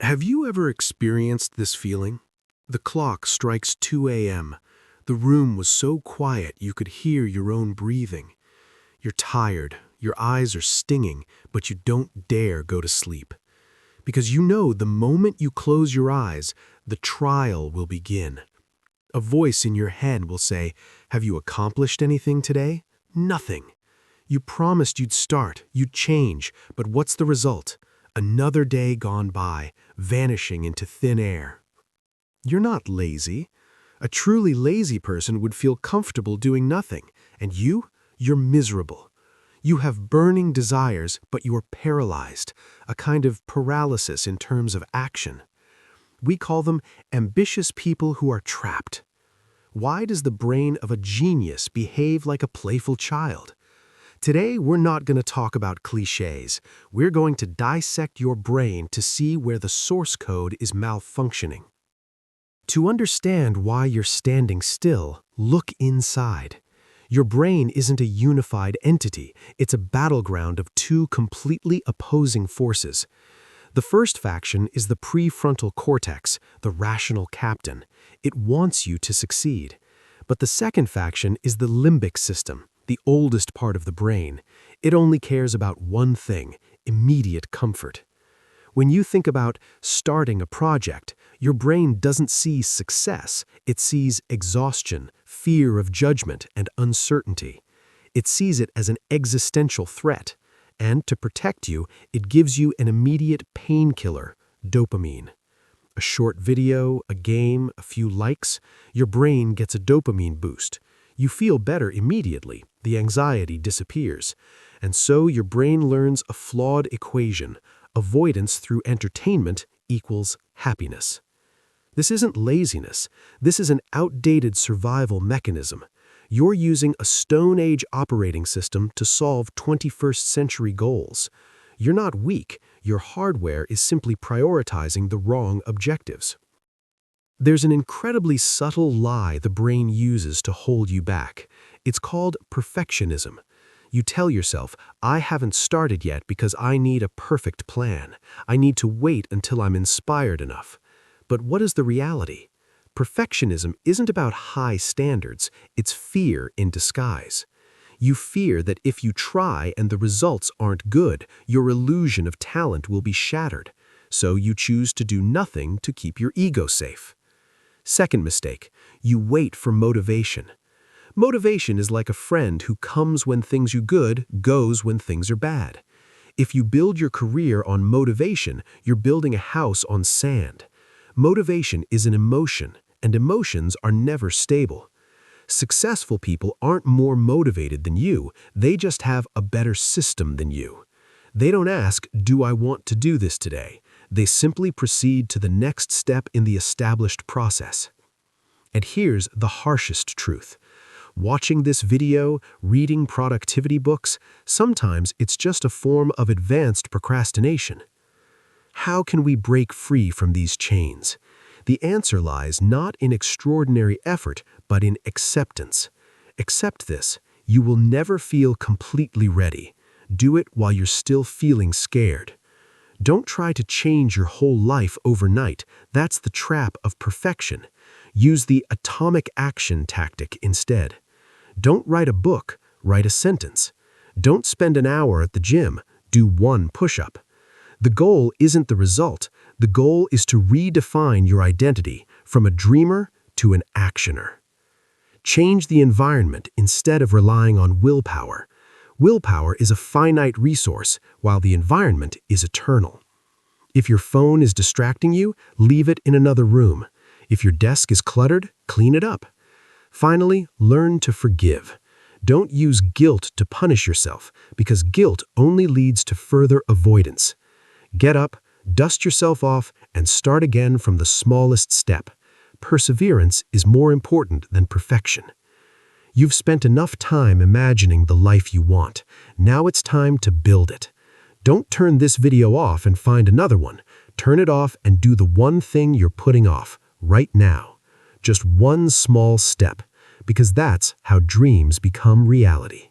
Have you ever experienced this feeling? The clock strikes 2 a.m. The room was so quiet you could hear your own breathing. You're tired, your eyes are stinging, but you don't dare go to sleep. Because you know the moment you close your eyes, the trial will begin. A voice in your head will say, "Have you accomplished anything today?" Nothing. You promised you'd start, you'd change, but what's the result? Another day gone by, vanishing into thin air. You're not lazy. A truly lazy person would feel comfortable doing nothing, and you're miserable. You have burning desires, but you are paralyzed, a kind of paralysis in terms of action. We call them ambitious people who are trapped. Why does the brain of a genius behave like a playful child? Today, we're not going to talk about cliches. We're going to dissect your brain to see where the source code is malfunctioning. To understand why you're standing still, look inside. Your brain isn't a unified entity. It's a battleground of two completely opposing forces. The first faction is the prefrontal cortex, the rational captain. It wants you to succeed. But the second faction is the limbic system, the oldest part of the brain. It only cares about one thing: immediate comfort. When you think about starting a project, your brain doesn't see success. It sees exhaustion, fear of judgment, and uncertainty. It sees it as an existential threat. And to protect you, it gives you an immediate painkiller, dopamine. A short video, a game, a few likes, your brain gets a dopamine boost. You feel better immediately, the anxiety disappears. And so your brain learns a flawed equation: avoidance through entertainment equals happiness. This isn't laziness. This is an outdated survival mechanism. You're using a Stone Age operating system to solve 21st century goals. You're not weak. Your hardware is simply prioritizing the wrong objectives. There's an incredibly subtle lie the brain uses to hold you back. It's called perfectionism. You tell yourself, "I haven't started yet because I need a perfect plan. I need to wait until I'm inspired enough." But what is the reality? Perfectionism isn't about high standards, it's fear in disguise. You fear that if you try and the results aren't good, your illusion of talent will be shattered. So you choose to do nothing to keep your ego safe. Second mistake, you wait for motivation. Motivation is like a friend who comes when things are good, goes when things are bad. If you build your career on motivation, you're building a house on sand. Motivation is an emotion, and emotions are never stable. Successful people aren't more motivated than you, they just have a better system than you. They don't ask, "Do I want to do this today?" They simply proceed to the next step in the established process. And here's the harshest truth. Watching this video, reading productivity books, sometimes it's just a form of advanced procrastination. How can we break free from these chains? The answer lies not in extraordinary effort, but in acceptance. Accept this. You will never feel completely ready. Do it while you're still feeling scared. Don't try to change your whole life overnight. That's the trap of perfection. Use the atomic action tactic instead. Don't write a book, write a sentence. Don't spend an hour at the gym, do one push-up. The goal isn't the result. The goal is to redefine your identity from a dreamer to an actioner. Change the environment instead of relying on willpower. Willpower is a finite resource, while the environment is eternal. If your phone is distracting you, leave it in another room. If your desk is cluttered, clean it up. Finally, learn to forgive. Don't use guilt to punish yourself, because guilt only leads to further avoidance. Get up, dust yourself off, and start again from the smallest step. Perseverance is more important than perfection. You've spent enough time imagining the life you want. Now it's time to build it. Don't turn this video off and find another one. Turn it off and do the one thing you're putting off right now. Just one small step, because that's how dreams become reality.